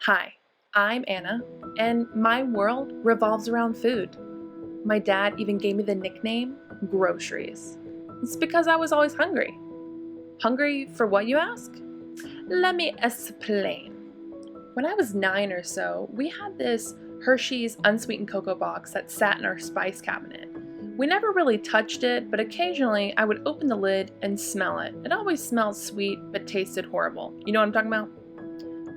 Hi, I'm Anna, and my world revolves around food. My dad even gave me the nickname groceries. It's because I was always hungry. Hungry for what, you ask? Let me explain. When I was 9 or so, we had this Hershey's unsweetened cocoa box that sat in our spice cabinet. We never really touched it, but occasionally I would open the lid and smell it. It always smelled sweet, but tasted horrible. You know what I'm talking about?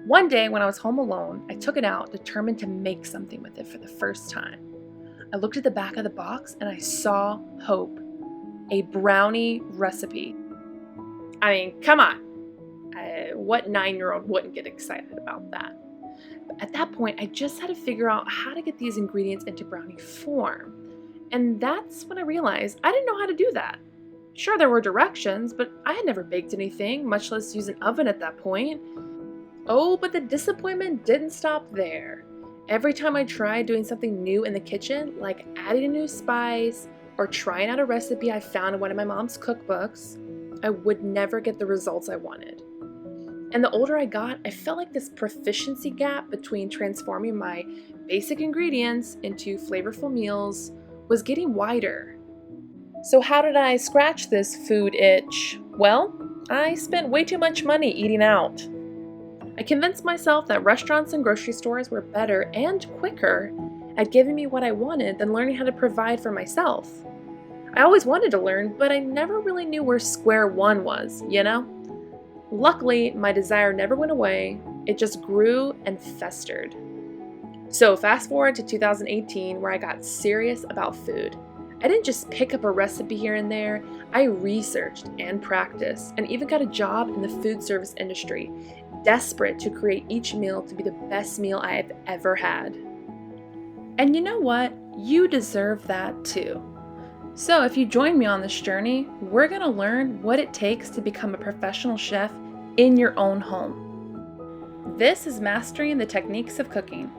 One day when I was home alone, I took it out, determined to make something with it for the first time. I looked at the back of the box and I saw hope, a brownie recipe. I mean, come on. What 9-year-old wouldn't get excited about that? But at that point, I just had to figure out how to get these ingredients into brownie form. And that's when I realized I didn't know how to do that. Sure, there were directions, but I had never baked anything, much less used an oven at that point. Oh, but the disappointment didn't stop there. Every time I tried doing something new in the kitchen, like adding a new spice or trying out a recipe I found in one of my mom's cookbooks, I would never get the results I wanted. And the older I got, I felt like this proficiency gap between transforming my basic ingredients into flavorful meals was getting wider. So how did I scratch this food itch? Well, I spent way too much money eating out. I convinced myself that restaurants and grocery stores were better and quicker at giving me what I wanted than learning how to provide for myself. I always wanted to learn, but I never really knew where square one was, you know? Luckily, my desire never went away, it just grew and festered. So fast forward to 2018, where I got serious about food. I didn't just pick up a recipe here and there, I researched and practiced, and even got a job in the food service industry, desperate to create each meal to be the best meal I have ever had. And you know what? You deserve that too. So if you join me on this journey, we're going to learn what it takes to become a professional chef in your own home. This is Mastering the Techniques of Cooking.